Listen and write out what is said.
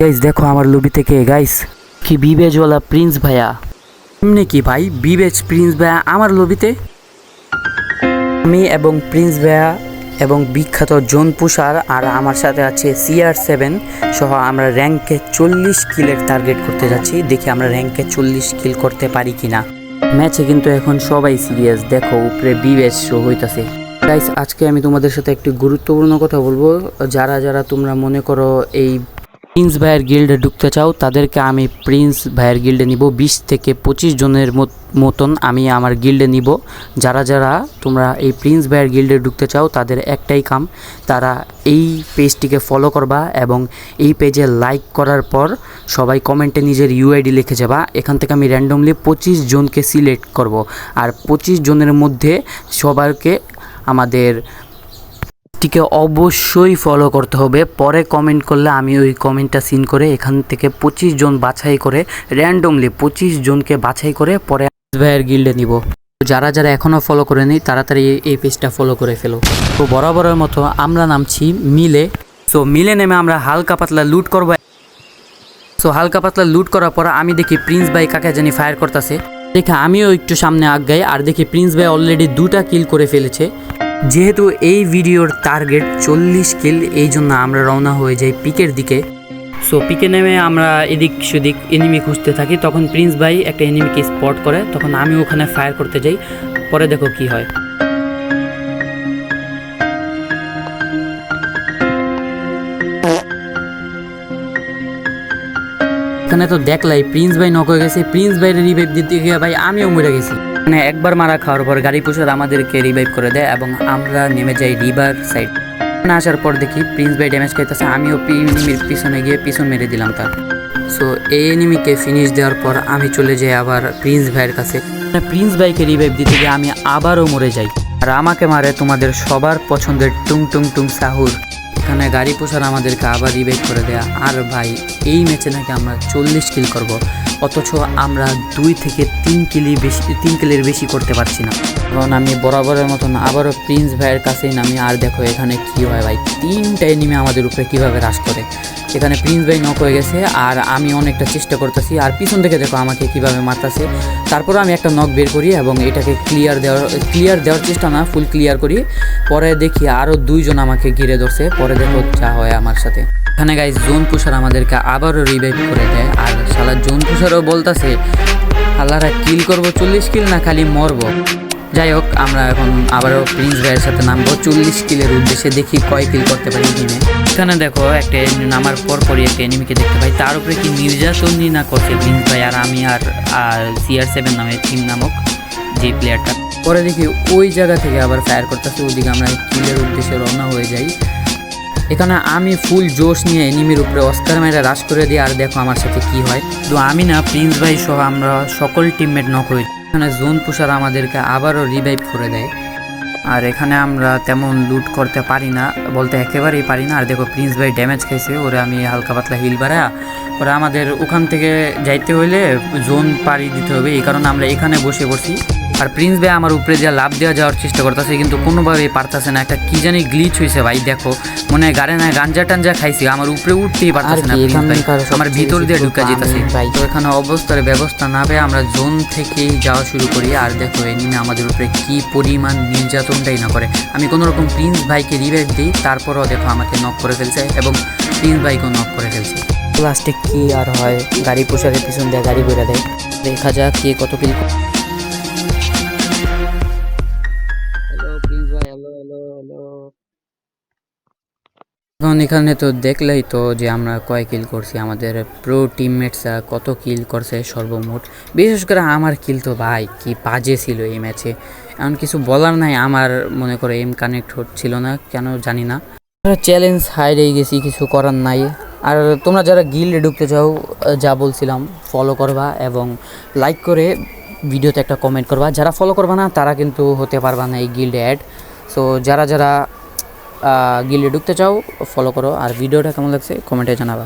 Guys দেখো আমার lobby থেকে গাইস কি বিবেজওয়ালা প্রিন্স ভাইয়া। এমনি কি ভাই বিবেজ প্রিন্স ভাইয়া আমার লবিতে। আমি এবং প্রিন্স ভাইয়া এবং বিখ্যাত জোন পুষার আর আমার সাথে আছে CR7 সহ আমরা র্যাঙ্কে 40 কিলের টার্গেট করতে যাচ্ছি। দেখি আমরা র্যাঙ্কে 40 কিল করতে পারি কিনা। ম্যাচে কিন্তু এখন সবাই সিরিয়াস, দেখো উপরে বিবেজ শো হইতাছে। গাইস আজকে আমি তোমাদের সাথে একটি গুরুত্বপূর্ণ কথা বলবো। যারা যারা তোমরা মনে করো এই প্রিন্স ভাইয়ের গিল্ডে ঢুকতে চাও তাদেরকে আমি প্রিন্স ভাইয়ের গিল্ডে নিব। 20 থেকে 25 জনের মতন আমি আমার গিল্ডে নিব। যারা যারা তোমরা এই প্রিন্স ভাইয়ের গিল্ডে ঢুকতে চাও তাদের একটাই কাম, তারা এই পেজটিকে ফলো করবা এবং এই পেজে লাইক করার পর সবাই কমেন্টে নিজের UID লিখে যাবা। এখান থেকে আমি র্যান্ডমলি 25 জনকে সিলেক্ট করব আর 25 জনের মধ্যে সবাইকে আমাদের টিকে অবশ্যই ফলো করতে হবে। পরে কমেন্ট করলে আমি ওই কমেন্টটা সিন করে এখান থেকে 25 জন বাছাই করে র্যান্ডমলি 25 জনকে বাছাই করে পরে ভাইয়ের গিল্ডে নিব। যারা যারা এখনও ফলো করেনি তাড়াতাড়ি এই পেজটা ফলো করে ফেলো। তো বরাবরের মতো আমরা নামছি মিলে। সো মিলে নেমে আমরা হালকা পাতলা লুট করব। সো হালকা পাতলা লুট করার পর আমি দেখি প্রিন্স ভাই কাকে জানি ফায়ার করতেছে। দেখে আমিও একটু সামনে আগাই আর দেখি প্রিন্স ভাই অলরেডি 2টা কিল করে ফেলেছে। যেহেতু এই ভিডিওর টার্গেট 40 কিল, এই জন্য আমরা রওনা হয়ে যাই পিকের দিকে। সো পিকে নেমে আমরা এদিক সেদিক এনিমি খুঁজতে থাকি। তখন প্রিন্স ভাই একটা এনিমিকে স্পট করে, তখন আমি ওখানে ফায়ার করতে যাই। পরে দেখো কি হয়। এখানে তো দেখলাই প্রিন্স ভাই নক হয়ে গেছে। প্রিন্স ভাইয়ের রিভাইভ দিতে গিয়ে ভাই আমিও মরে গেছি। মানে একবার মারা খাওয়ার পর গাড়ি পুষার আমাদেরকে রিভাইভ করে দেয় এবং আমরা নেমে যাই রিভার সাইড। আসার পর দেখি প্রিন্স ভাই ড্যামেজ খাইতেছে, আমিও এনিমির পিছনে গিয়ে পিছন মেরে দিলাম তার। সো এই এনিমিকে ফিনিশ দেওয়ার পর আমি চলে যাই আবার প্রিন্স ভাইয়ের কাছে। প্রিন্স ভাইকে রিভাইভ দিতে গিয়ে আমি আবারও মরে যাই আর আমাকে মারে তোমাদের সবার পছন্দের টুং টুং টুং সাহুর। এখানে গাড়ি পোষার আমাদেরকে আবার রিভাইভ করে দেয়া। আর ভাই এই ম্যাচে নাকি আমরা 40 কিল করব, অথচ আমরা 2 থেকে 3 কিলের বেশি করতে পারছি না। কারণ আমি বরাবরের মতন আবারও প্রিন্স ভাইয়ের কাছেই নামি। আর দেখো এখানে কি হয় ভাই, 3টা এনিমি আমাদের উপরে কিভাবে রাশ করে। এখানে প্রিন্স ভাই নক হয়ে গেছে আর আমি অনেকটা চেষ্টা করতেছি আর পিছন থেকে দেখো আমাকে কিভাবে মারতেছে। তারপরে আমি একটা নক বের করি এবং এটাকে ক্লিয়ার দেওয়ার চেষ্টা না, ফুল ক্লিয়ার করি। পরে দেখি আরও 2 জন আমাকে ঘিরে ধরছে। পরে দেখো যা হয় আমার সাথে। এখানে গাইস জোন পুষার আমাদেরকে আবারও রিভাইভ করে দেয় আর শালা জোন পুষারও বলতেছে আল্লাহরা কিল করবো 40 কিল না খালি মরবো। যাই হোক আমরা এখন আবারও প্রিন্স ভাইয়ের সাথে নামবো 40 কিলের উদ্দেশ্যে, দেখি কয় কিল করতে পারি গেমে। এখানে দেখো একটা নামার পরই একটা এনিমিকে দেখতে পাই, তার উপরে কি নির্যাতনই না করছে প্রিন্স ভাই আর আমি আর CR7 নামে টিম নামক যে প্লেয়ারটা। পরে দেখি ওই জায়গা থেকে আবার ফায়ার করতেছে, ওইদিকে আমরা কিলের উদ্দেশ্যে রওনা হয়ে যাই। এখানে আমি ফুল জোশ নিয়ে এনিমির উপরে অস্কার মেরে রাশ করে দিই আর দেখো আমার সাথে কি হয়। তো আমি না প্রিন্স ভাই সহ আমরা সকল টিমমেট নক হয়ে যাই। এখানে জোন পুষার আমাদেরকে আবারও রিভাইভ করে দেয় আর এখানে আমরা তেমন লুট করতে পারি না, বলতে একেবারেই পারি না। আর দেখো প্রিন্স ভাই ড্যামেজ খাইছে, ওরে আমি হালকা পাতলা হিল বাড়া। পরে আমাদের ওখান থেকে যাইতে হইলে জোন পাড়ি দিতে হবে, এই কারণে আমরা এখানে বসে পড়ছি। আর প্রিন্স ভাই আমার উপরে যা লাভ দেওয়া যাওয়ার চেষ্টা করতেছে কিন্তু কোনোভাবেই পারতেছে না। একটা কি জানি গ্লিচ হয়েছে ভাই, দেখো মনে হয় গাড়ি না গাঞ্জা টাঞ্জা খাইছি, আমার উপরে উঠতেই পারতেছে না, আমার ভিতর দিয়ে ঢুকা যেতেছে ভাই। তো এখানে অবস্থার ব্যবস্থা না পেয়ে আমরা জোন থেকেই যাওয়া শুরু করি। আর দেখো এনিমে আমাদের উপরে কি পরিমাণ নির্যাতনটাই না করে। আমি কোনোরকম প্রিন্স ভাইকে রিভাইভ দিই, তারপরও দেখো আমাকে নক করে ফেলছে এবং প্রিন্স ভাইকেও নক করে ফেলছে। লাস্টে কি আর হয়, গাড়ি পোষারের পিছন দিয়ে গাড়ি বেড়ে দেয়। দেখা যাক কে কত কিল। এখন এখানে তো দেখলেই তো যে আমরা কয় কিল করছি, আমাদের প্রো টিমমেটসরা কত কিল করছে সর্বমোট। বিশেষ করে আমার কিল তো ভাই কি বাজে ছিল এই ম্যাচে, এমন কিছু বলার নাই। আমার মনে করে এম কানেক্ট হচ্ছিল না কেন জানি না। চ্যালেঞ্জ হারিয়ে গেছি, কিছু করার নাই। আর তোমরা যারা গিল্ডে ঢুকতে চাও যা বলছিলাম ফলো করবা এবং লাইক করে ভিডিওতে একটা কমেন্ট করবা। যারা ফলো করবা না তারা কিন্তু হতে পারবা না এই গিল্ডে অ্যাড। সো যারা যারা গিল্ডে ঢুকতে চাও ফলো করো আর ভিডিওটা কেমন লাগছে কমেন্টে জানাবা।